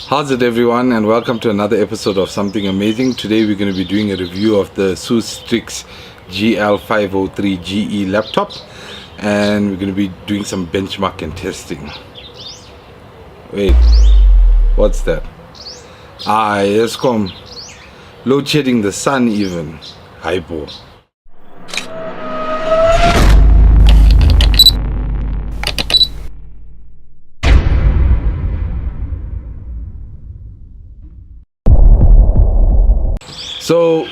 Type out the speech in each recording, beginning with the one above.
How's it everyone, and welcome to another episode of Something Amazing. Today we're going to be doing a review of the Asus Strix GL503 GE laptop, and we're going to be doing some benchmark and testing. Wait, what's that? Yes, come. Load shedding the sun even. Hypo. So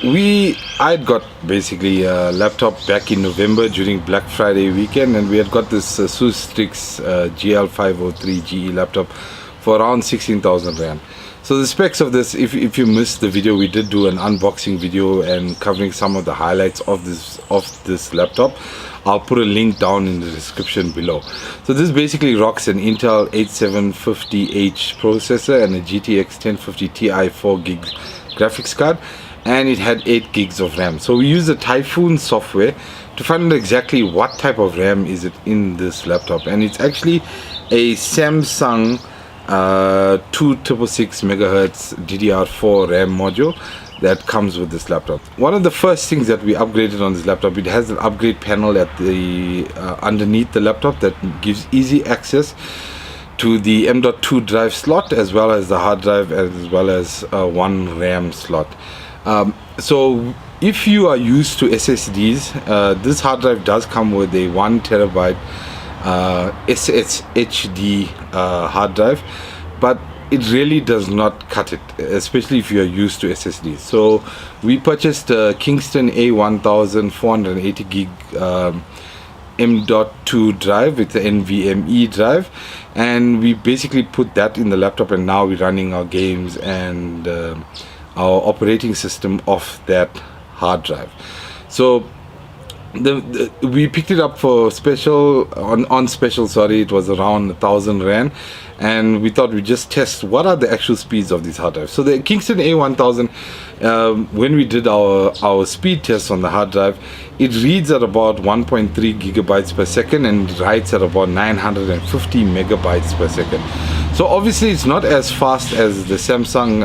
I'd got basically a laptop back in November during Black Friday weekend, and we had got this Asus Strix GL503 GE laptop for around 16,000 Rand. So the specs of this, if you missed the video, we did do an unboxing video and covering some of the highlights of this laptop. I'll put a link down in the description below. So this basically rocks an Intel 8750H processor and a GTX 1050 Ti 4GB graphics card, and it had 8 gigs of RAM. So we use the Typhoon software to find out exactly what type of RAM is it in this laptop, and it's actually a Samsung 2666 MHz DDR4 RAM module that comes with this laptop. One of the first things that we upgraded on this laptop, it has an upgrade panel at the underneath the laptop that gives easy access to the M.2 drive slot, as well as the hard drive, as well as one RAM slot. So if you are used to SSDs, this hard drive does come with a 1 terabyte SSHD hard drive, but it really does not cut it, especially if you are used to SSDs. So we purchased a Kingston A1000 480 gig M.2 drive with the NVMe drive, and we basically put that in the laptop, and now we're running our games and our operating system off that hard drive. So we picked it up for special, on special, sorry, it was around 1,000 Rand, and we thought we'd just test what are the actual speeds of these hard drives. So the Kingston A1000, when we did our speed test on the hard drive, it reads at about 1.3 gigabytes per second and writes at about 950 megabytes per second. So obviously it's not as fast as the Samsung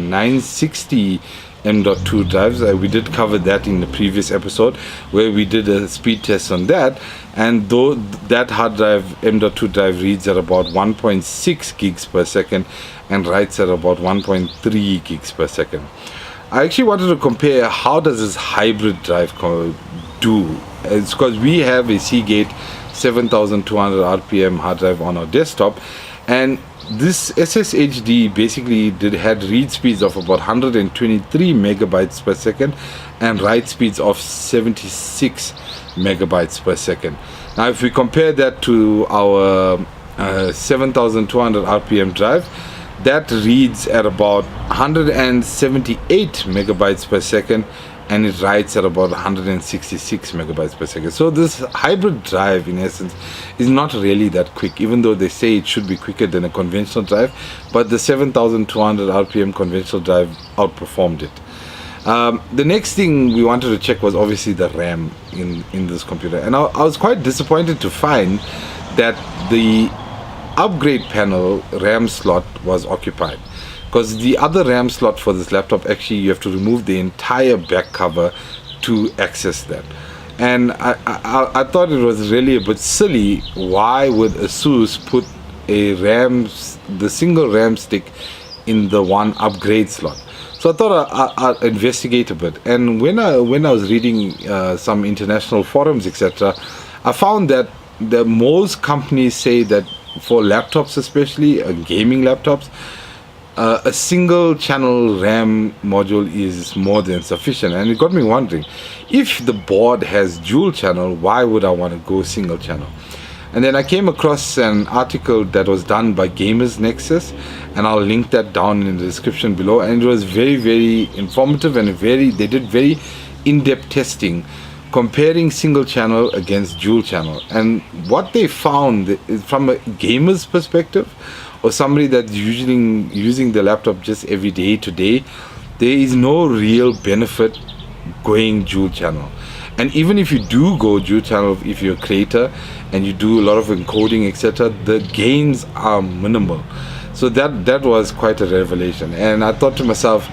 960 M.2 drives. We did cover that in the previous episode where we did a speed test on that, and though that hard drive M.2 drive reads at about 1.6 gigs per second and writes at about 1.3 gigs per second. I actually wanted to compare how does this hybrid drive do. It's because we have a Seagate 7200 RPM hard drive on our desktop, and this SSHD basically had read speeds of about 123 megabytes per second and write speeds of 76 megabytes per second. Now if we compare that to our 7200 RPM drive, that reads at about 178 megabytes per second and it writes at about 166 megabytes per second. So this hybrid drive in essence is not really that quick, even though they say it should be quicker than a conventional drive, but the 7200 RPM conventional drive outperformed it. The next thing we wanted to check was obviously the RAM in this computer, and I was quite disappointed to find that the upgrade panel RAM slot was occupied, because the other RAM slot for this laptop, actually you have to remove the entire back cover to access that. And I thought it was really a bit silly. Why would Asus put the single RAM stick in the one upgrade slot? So I thought I'll investigate a bit, and when I was reading some international forums, etc., I found that most companies say that for laptops, especially gaming laptops, a single channel RAM module is more than sufficient. And it got me wondering, if the board has dual channel, why would I want to go single channel? And then I came across an article that was done by Gamers Nexus, and I'll link that down in the description below, and it was very, very informative, and they did very in-depth testing comparing single channel against dual channel. And what they found is, from a gamer's perspective, or somebody that's usually using the laptop just every day to day, there is no real benefit going dual channel. And even if you do go dual channel, if you're a creator and you do a lot of encoding, etc., the gains are minimal. So that was quite a revelation, and I thought to myself,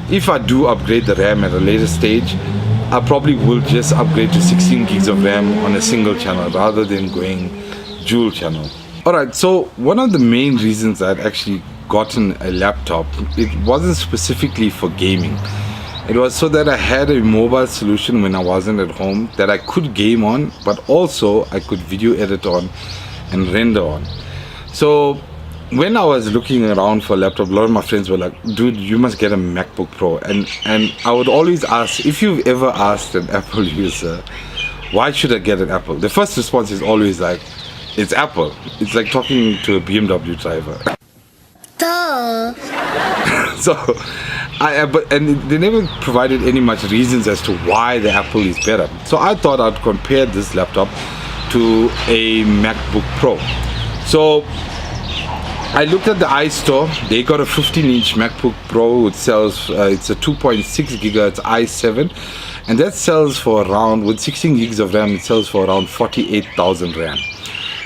if I do upgrade the RAM at a later stage, I probably will just upgrade to 16 gigs of RAM on a single channel rather than going dual channel. Alright, so one of the main reasons I'd actually gotten a laptop, it wasn't specifically for gaming. It was so that I had a mobile solution when I wasn't at home that I could game on, but also I could video edit on and render on. So when I was looking around for a laptop, a lot of my friends were like, dude, you must get a MacBook Pro. And I would always ask, if you've ever asked an Apple user, why should I get an Apple? The first response is always like, it's Apple. It's like talking to a BMW driver. Duh. So, and they never provided any much reasons as to why the Apple is better. So I thought I'd compare this laptop to a MacBook Pro. So I looked at the iStore. They got a 15-inch MacBook Pro. It sells, it's a 2.6 gigahertz i7, and that sells for around, with 16 gigs of RAM, it sells for around 48,000 Rand.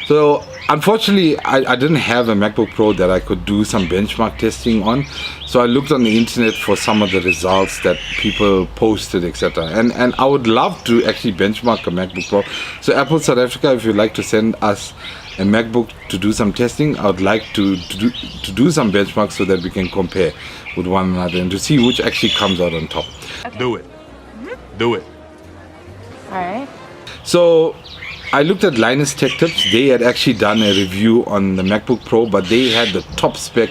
So unfortunately, I didn't have a MacBook Pro that I could do some benchmark testing on. So I looked on the internet for some of the results that people posted, etc. And I would love to actually benchmark a MacBook Pro. So Apple South Africa, if you'd like to send us a MacBook to do some testing, I would like to do some benchmarks so that we can compare with one another and to see which actually comes out on top. Okay. Do it. Do it. All right. So I looked at Linus Tech Tips. They had actually done a review on the MacBook Pro, but they had the top spec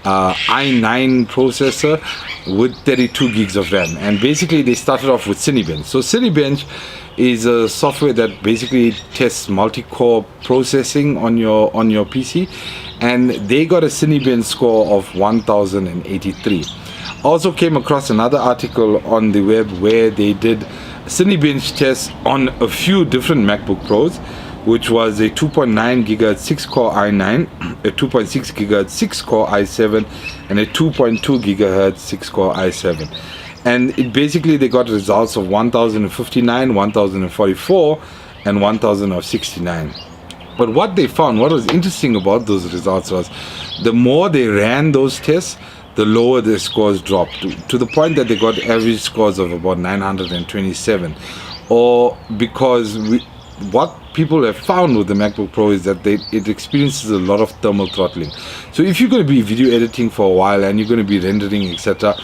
i9 processor with 32 gigs of RAM. And basically they started off with Cinebench. So Cinebench is a software that basically tests multi-core processing on your PC, and they got a Cinebench score of 1083. Also came across another article on the web where they did Cinebench tests on a few different MacBook Pros, which was a 2.9 gigahertz 6-core i9, a 2.6 gigahertz 6-core i7, and a 2.2 gigahertz 6-core i7. And it basically, they got results of 1059, 1044, and 1069. But what they found, what was interesting about those results was, the more they ran those tests, the lower their scores dropped to the point that they got average scores of about 927. Or because what people have found with the MacBook Pro is that it experiences a lot of thermal throttling. So if you're going to be video editing for a while and you're going to be rendering, etc.,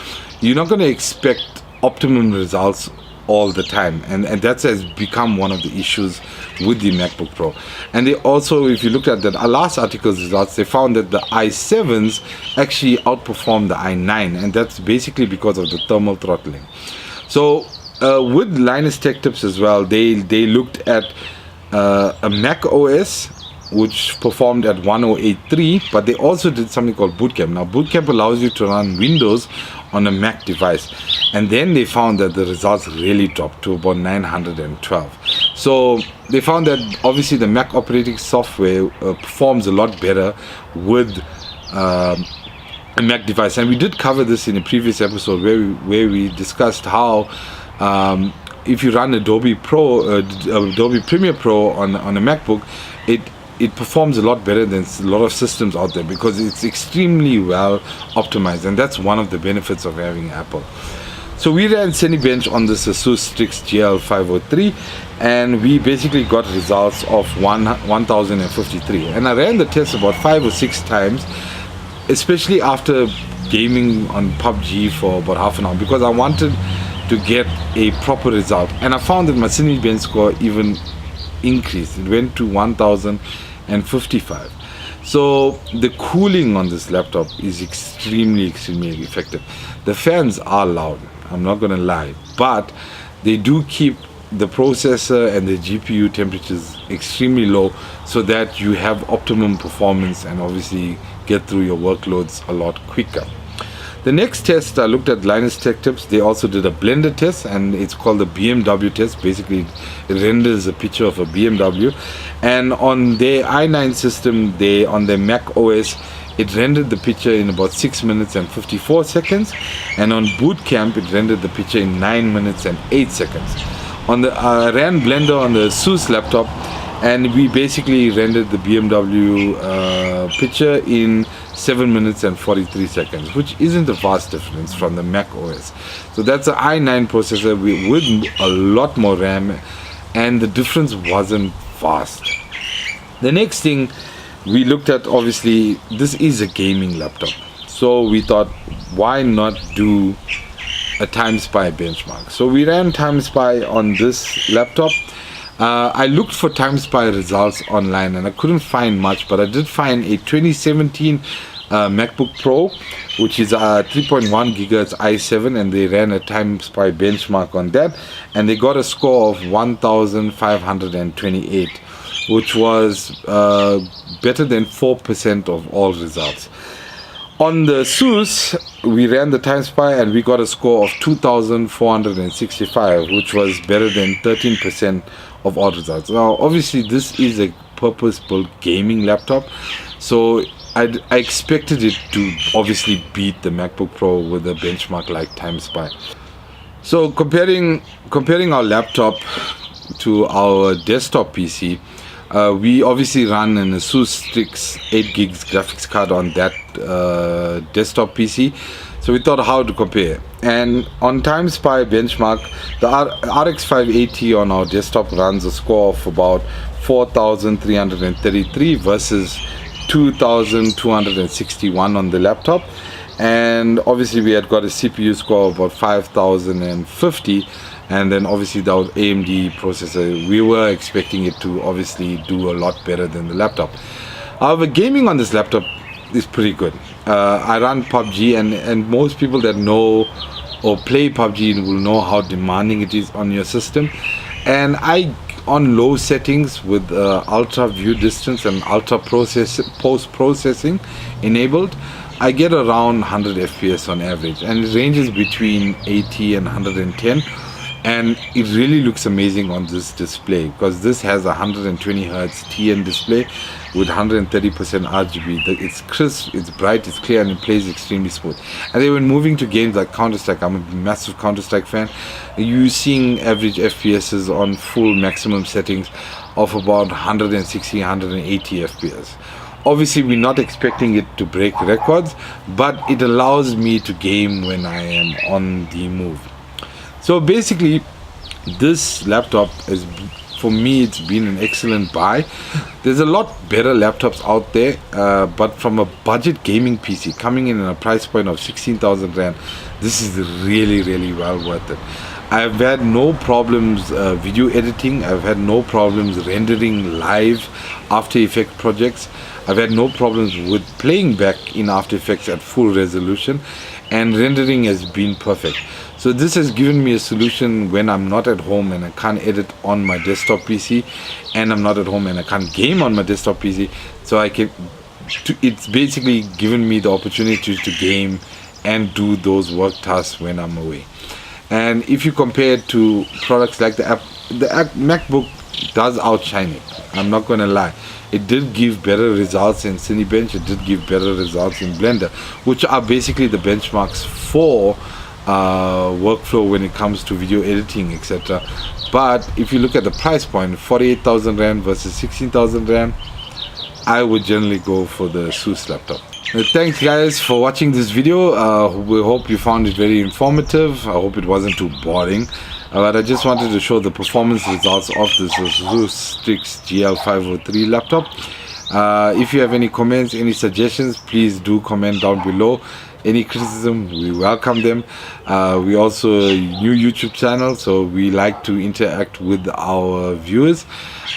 you're not going to expect optimum results all the time, and that has become one of the issues with the MacBook Pro. And they also, if you looked at that last article's results, they found that the i7s actually outperformed the i9, and that's basically because of the thermal throttling. So with Linus Tech Tips as well, they looked at a Mac OS which performed at 1083, but they also did something called Boot Camp. Now Boot Camp allows you to run Windows on a Mac device, and then they found that the results really dropped to about 912. So they found that obviously the Mac operating software performs a lot better with a Mac device, and we did cover this in a previous episode where we discussed how if you run Adobe Premiere Pro on a MacBook, it performs a lot better than a lot of systems out there because it's extremely well optimized, and that's one of the benefits of having Apple. So we ran Cinebench on this Asus Strix GL503, and we basically got results of 1053. And I ran the test about 5 or 6 times, especially after gaming on PUBG for about half an hour, because I wanted to get a proper result. And I found that my Cinebench score even increased. It went to 1055. So the cooling on this laptop is extremely effective. The fans are loud, I'm not gonna lie, but they do keep the processor and the GPU temperatures extremely low so that you have optimum performance and obviously get through your workloads a lot quicker. The next test, I looked at Linus Tech Tips. They also did a blender test, and it's called the Bmw test. Basically, it renders a picture of a BMW. And on their i9 system, on their Mac OS, it rendered the picture in about 6 minutes and 54 seconds. And on Boot Camp, it rendered the picture in 9 minutes and 8 seconds. I ran Blender on the Asus laptop, and we basically rendered the BMW picture in 7 minutes and 43 seconds, which isn't a vast difference from the Mac OS. So that's an i9 processor with a lot more RAM, and the difference wasn't vast. The next thing we looked at, obviously, this is a gaming laptop. So we thought, why not do a TimeSpy benchmark? So we ran TimeSpy on this laptop. I looked for TimeSpy results online and I couldn't find much, but I did find a 2017 MacBook Pro, which is a 3.1 gigahertz i7, and they ran a TimeSpy benchmark on that, and they got a score of 1528, which was better than 4% of all results. On the Asus, we ran the TimeSpy and we got a score of 2465, which was better than 13% of all results. Now, obviously, this is a purpose-built gaming laptop, so I expected it to obviously beat the MacBook Pro with a benchmark like TimeSpy. So comparing our laptop to our desktop PC, we obviously run an Asus Strix 8 gigs graphics card on that desktop PC. So we thought how to compare. And on TimeSpy benchmark, the RX 580 on our desktop runs a score of about 4,333 versus 2,261 on the laptop. And obviously we had got a CPU score of about 5,050. And then obviously the AMD processor, we were expecting it to obviously do a lot better than the laptop. However, gaming on this laptop is pretty good. I run PUBG, and most people that know or play PUBG will know how demanding it is on your system. And on low settings with ultra view distance and ultra post-processing enabled, I get around 100 FPS on average, and it ranges between 80 and 110. And it really looks amazing on this display, because this has a 120 Hz TN display with 130% RGB. It's crisp, it's bright, it's clear, and it plays extremely smooth. And then when moving to games like Counter-Strike, I'm a massive Counter-Strike fan, you're seeing average FPSs on full maximum settings of about 160, 180 FPS. Obviously, we're not expecting it to break records, but it allows me to game when I am on the move. So basically, this laptop is, for me, it's been an excellent buy. There's a lot better laptops out there, but from a budget gaming PC coming in at a price point of 16,000 Rand, this is really, really well worth it. I've had no problems video editing. I've had no problems rendering live After Effects projects. I've had no problems with playing back in After Effects at full resolution, and rendering has been perfect. So this has given me a solution when I'm not at home and I can't edit on my desktop PC, and I'm not at home and I can't game on my desktop PC. So it's basically given me the opportunity to game and do those work tasks when I'm away. And if you compare it to products like the MacBook does outshine it. I'm not going to lie. It did give better results in Cinebench. It did give better results in Blender, which are basically the benchmarks for workflow when it comes to video editing, etc. But if you look at the price point, 48,000 Rand versus 16,000 Rand, I would generally go for the Asus laptop. Thanks guys for watching this video. We hope you found it very informative. I hope it wasn't too boring. But I just wanted to show the performance results of this Asus Strix GL503 laptop. If you have any comments, any suggestions, please do comment down below. Any criticism, we welcome them. We also a new YouTube channel, so we like to interact with our viewers.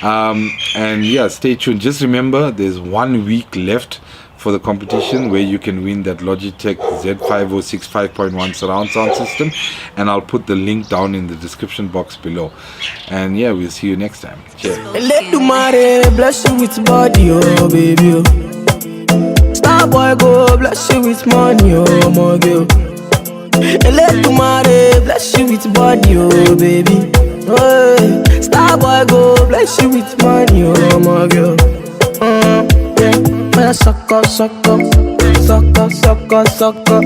And yeah, stay tuned. Just remember, there's 1 week left for the competition where you can win that Logitech Z506 5.1 surround sound system, and I'll put the link down in the description box below. And yeah, we'll see you next time. Cheers. Let the mare bless you with body, oh baby. Star boy go bless you with money, oh my girl. Let the mare bless you with body, oh baby. Oh, star boy go bless you with money, oh my girl. Yeah. Suck up, suck up, suck up, suck up, suck up.